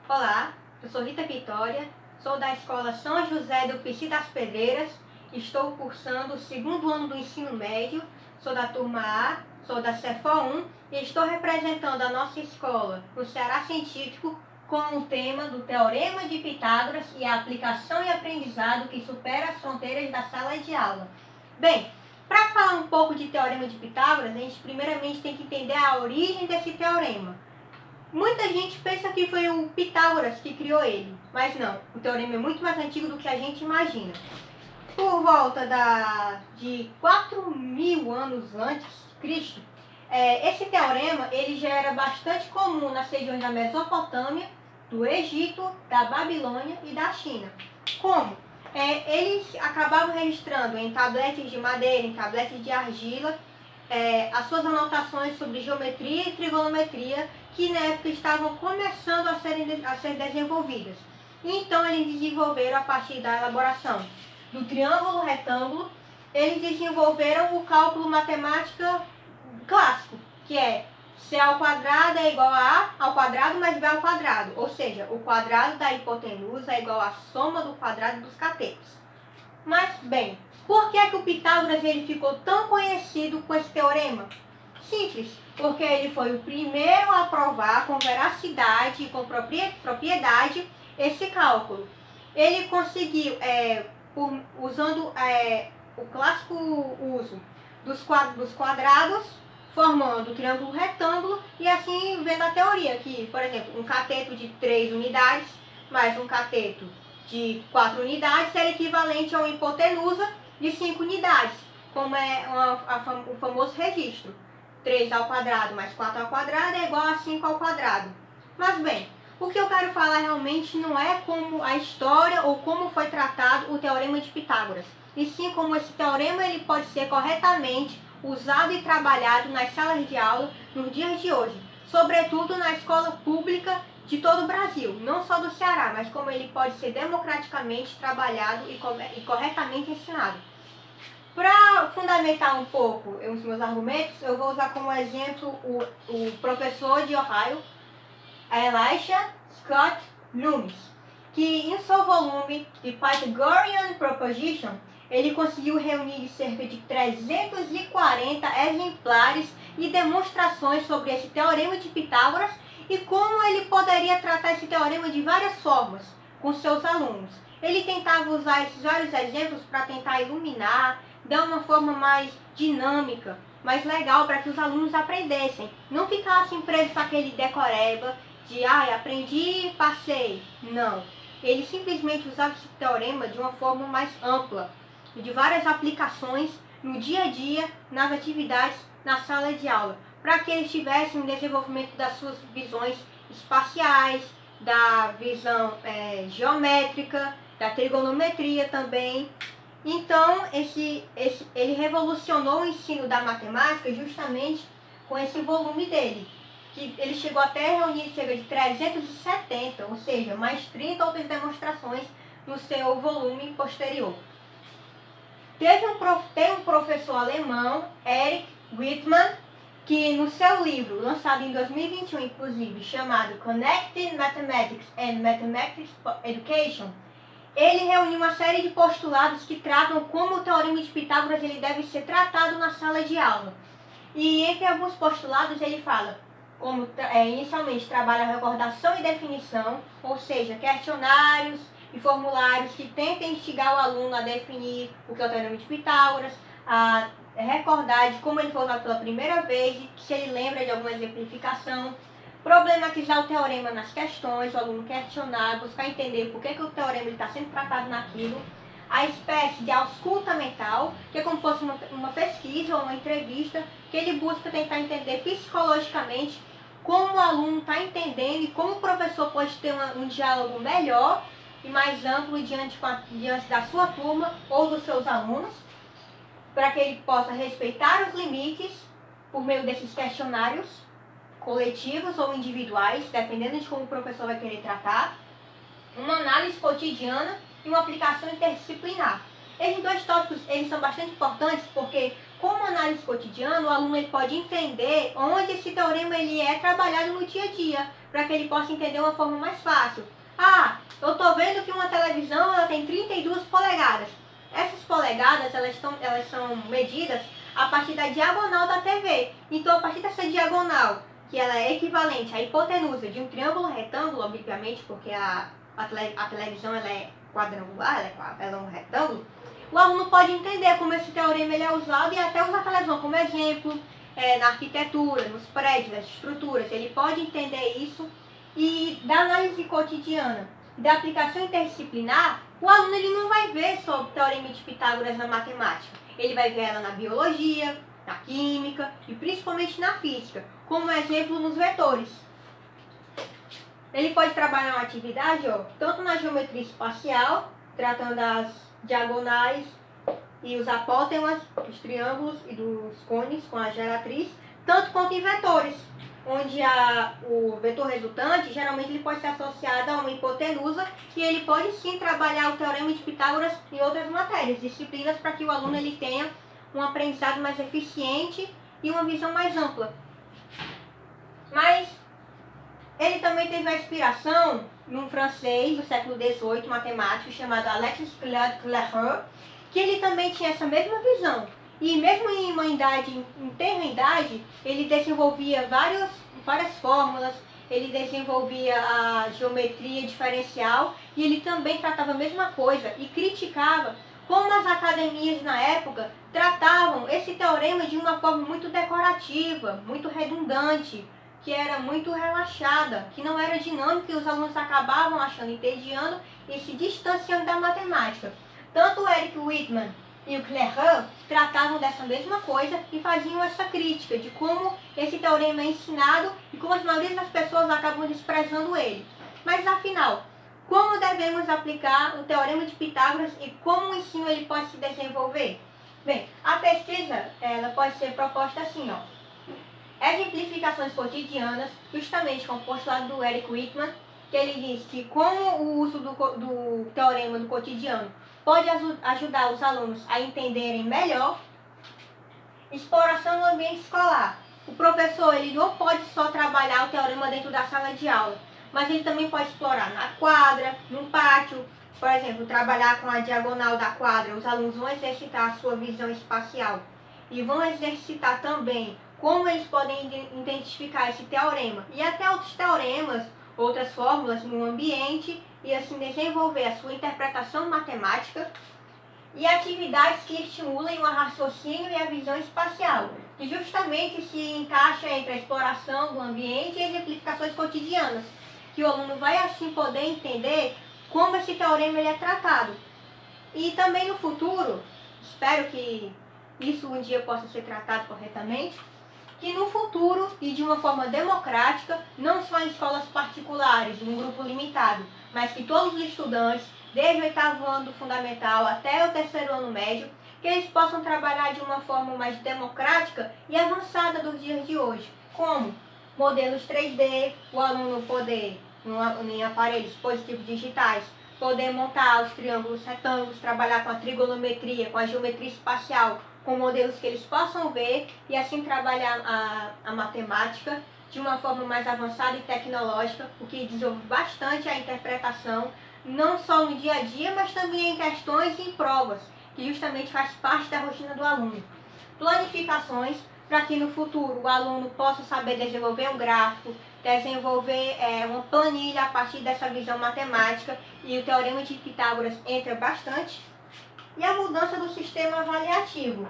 Olá, eu sou Rita Vitória, sou da Escola São José do Pici das Pedreiras, estou cursando o segundo ano do ensino médio, sou da turma A, sou da Cefo 1 e estou representando a nossa escola no Ceará Científico com o tema do Teorema de Pitágoras e a aplicação e aprendizado que supera as fronteiras da sala de aula. Bem, para falar um pouco de Teorema de Pitágoras, a gente primeiramente tem que entender a origem desse teorema. Muita gente pensa que foi o Pitágoras que criou ele, mas não, o teorema é muito mais antigo do que a gente imagina. Por volta de 4.000 anos antes de Cristo, esse teorema ele já era bastante comum nas regiões da Mesopotâmia, do Egito, da Babilônia e da China. Como? Eles acabavam registrando em tabletes de madeira, em tabletes de argila, as suas anotações sobre geometria e trigonometria que na época estavam começando a ser desenvolvidas. Então eles desenvolveram, a partir da elaboração do triângulo retângulo, eles desenvolveram o cálculo matemático clássico, que é C ao quadrado é igual a ao quadrado mais B ao quadrado, ou seja, o quadrado da hipotenusa é igual à soma do quadrado dos catetos. Mas, bem, por que o Pitágoras ele ficou tão conhecido com esse teorema? Simples, porque ele foi o primeiro a provar com veracidade e com propriedade esse cálculo. Ele conseguiu, usando o clássico uso dos quadrados, formando o triângulo retângulo e assim vendo a teoria que, por exemplo, um cateto de 3 unidades mais um cateto de 4 unidades era equivalente a uma hipotenusa de 5 unidades, como é o famoso registro. 3 ao quadrado mais 4 ao quadrado é igual a 5 ao quadrado. Mas bem, o que eu quero falar realmente não é como a história ou como foi tratado o Teorema de Pitágoras, e sim como esse teorema ele pode ser corretamente usado e trabalhado nas salas de aula nos dias de hoje, sobretudo na escola pública de todo o Brasil, não só do Ceará, mas como ele pode ser democraticamente trabalhado e corretamente ensinado. Para fundamentar um pouco os meus argumentos, eu vou usar como exemplo o professor de Ohio, Elisha Scott Loomis, que em seu volume The Pythagorean Proposition, ele conseguiu reunir cerca de 340 exemplares e demonstrações sobre esse teorema de Pitágoras e como ele poderia tratar esse teorema de várias formas com seus alunos. Ele tentava usar esses vários exemplos para tentar iluminar, dar uma forma mais dinâmica, mais legal para que os alunos aprendessem. Não ficassem presos àquele decoreba de aprendi, passei. Não. Ele simplesmente usava esse teorema de uma forma mais ampla, de várias aplicações no dia a dia, nas atividades, na sala de aula, para que eles tivessem um desenvolvimento das suas visões espaciais, da visão geométrica, da trigonometria também. Então, ele revolucionou o ensino da matemática justamente com esse volume dele, que ele chegou até a reunir cerca de 370, ou seja, mais 30 outras demonstrações no seu volume posterior. Tem um professor alemão, Erich Wittmann, que no seu livro, lançado em 2021, inclusive, chamado Connected Mathematics and Mathematics Education, ele reuniu uma série de postulados que tratam como o Teorema de Pitágoras ele deve ser tratado na sala de aula. E entre alguns postulados ele fala, como inicialmente trabalha a recordação e definição, ou seja, questionários e formulários que tentem instigar o aluno a definir o que é o Teorema de Pitágoras, a recordar de como ele foi usado pela primeira vez e se ele lembra de alguma exemplificação, problematizar o teorema nas questões, o aluno questionar, buscar entender por que o teorema está sendo tratado naquilo, a espécie de ausculta mental, que é como se fosse uma pesquisa ou uma entrevista, que ele busca tentar entender psicologicamente como o aluno está entendendo e como o professor pode ter um diálogo melhor e mais amplo diante da sua turma ou dos seus alunos, para que ele possa respeitar os limites por meio desses questionários coletivos ou individuais, dependendo de como o professor vai querer tratar, uma análise cotidiana e uma aplicação interdisciplinar. Esses dois tópicos eles são bastante importantes porque Como análise cotidiana, o aluno ele pode entender onde esse teorema ele é trabalhado no dia a dia, para que ele possa entender de uma forma mais fácil. Ah, eu estou vendo que uma televisão ela tem 32 polegadas. Essas polegadas elas são medidas a partir da diagonal da TV. Então, a partir dessa diagonal, que ela é equivalente à hipotenusa de um triângulo retângulo, obviamente, porque a televisão ela é quadrangular, ela é um retângulo, o aluno pode entender como esse teorema ele é usado e até usar a televisão como exemplo na arquitetura, nos prédios, nas estruturas. Ele pode entender isso. E da análise cotidiana, da aplicação interdisciplinar, o aluno ele não vai ver só o teorema de Pitágoras na matemática. Ele vai ver ela na biologia, na química e principalmente na física, como exemplo nos vetores. Ele pode trabalhar uma atividade tanto na geometria espacial, tratando das diagonais e os apótemas, dos triângulos e dos cones com a geratriz, tanto quanto em vetores, onde o vetor resultante geralmente ele pode ser associado a uma hipotenusa e ele pode sim trabalhar o teorema de Pitágoras em outras matérias, disciplinas, para que o aluno ele tenha um aprendizado mais eficiente e uma visão mais ampla. Mas ele também teve a inspiração num francês do século XVIII, matemático, chamado Alexis Clairaut, que ele também tinha essa mesma visão. E mesmo em uma idade, em tenra idade, ele desenvolvia várias fórmulas, ele desenvolvia a geometria diferencial e ele também tratava a mesma coisa e criticava como as academias na época tratavam esse teorema de uma forma muito decorativa, muito redundante, que era muito relaxada, que não era dinâmica e os alunos acabavam achando entediando e se distanciando da matemática. Tanto o Eric Wittmann e o Clairaut tratavam dessa mesma coisa e faziam essa crítica de como esse teorema é ensinado e como as maioria das pessoas acabam desprezando ele. Mas afinal, como devemos aplicar o teorema de Pitágoras e como o ensino ele pode se desenvolver? Bem, a pesquisa ela pode ser proposta assim, exemplificações cotidianas, justamente com o postulado do Eric Wittmann, que ele diz que como o uso do teorema do cotidiano pode ajudar os alunos a entenderem melhor. Exploração no ambiente escolar. O professor ele não pode só trabalhar o teorema dentro da sala de aula, mas ele também pode explorar na quadra, no pátio. Por exemplo, trabalhar com a diagonal da quadra, os alunos vão exercitar a sua visão espacial e vão exercitar também como eles podem identificar esse teorema e até outros teoremas, outras fórmulas no ambiente e assim desenvolver a sua interpretação matemática e atividades que estimulem o raciocínio e a visão espacial, que justamente se encaixa entre a exploração do ambiente e exemplificações cotidianas, que o aluno vai assim poder entender como esse teorema ele é tratado. E também no futuro, espero que isso um dia possa ser tratado corretamente, que no futuro e de uma forma democrática, não só em escolas particulares, em um grupo limitado, mas que todos os estudantes, desde o 8º ano do fundamental até o 3º ano médio, que eles possam trabalhar de uma forma mais democrática e avançada dos dias de hoje, como modelos 3D, o aluno poder, em aparelhos dispositivos digitais, poder montar os triângulos retângulos, trabalhar com a trigonometria, com a geometria espacial, com modelos que eles possam ver e assim trabalhar a matemática de uma forma mais avançada e tecnológica, o que desenvolve bastante a interpretação, não só no dia a dia, mas também em questões e em provas, que justamente faz parte da rotina do aluno. Planificações para que no futuro o aluno possa saber desenvolver um gráfico, desenvolver uma planilha a partir dessa visão matemática, e o teorema de Pitágoras entra bastante. E a mudança do sistema avaliativo,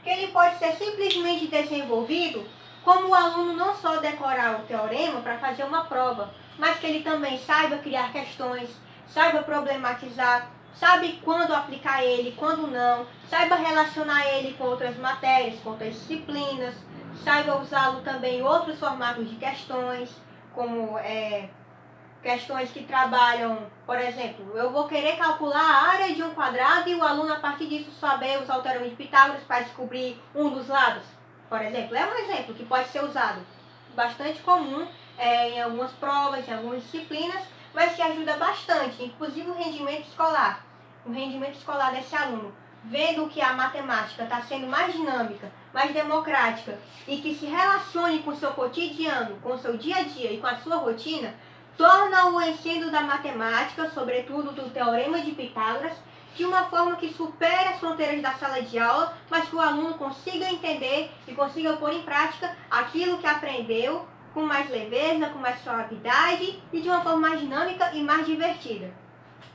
que ele pode ser simplesmente desenvolvido como o aluno não só decorar o teorema para fazer uma prova, mas que ele também saiba criar questões, saiba problematizar, sabe quando aplicar ele, quando não, saiba relacionar ele com outras matérias, com outras disciplinas, saiba usá-lo também em outros formatos de questões, como questões que trabalham, por exemplo, eu vou querer calcular a área de um quadrado e o aluno, a partir disso, saber usar o teorema de Pitágoras para descobrir um dos lados, por exemplo. É um exemplo que pode ser usado, bastante comum em algumas provas, em algumas disciplinas, mas que ajuda bastante, inclusive o rendimento escolar desse aluno vendo que a matemática está sendo mais dinâmica, mais democrática e que se relacione com o seu cotidiano, com o seu dia a dia e com a sua rotina, torna o ensino da matemática, sobretudo do Teorema de Pitágoras, de uma forma que supere as fronteiras da sala de aula, mas que o aluno consiga entender e consiga pôr em prática aquilo que aprendeu com mais leveza, com mais suavidade e de uma forma mais dinâmica e mais divertida.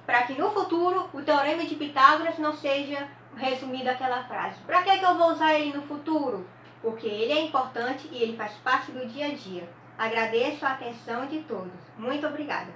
Para que no futuro o Teorema de Pitágoras não seja resumido aquela frase: para que eu vou usar ele no futuro? Porque ele é importante e ele faz parte do dia a dia. Agradeço a atenção de todos. Muito obrigada.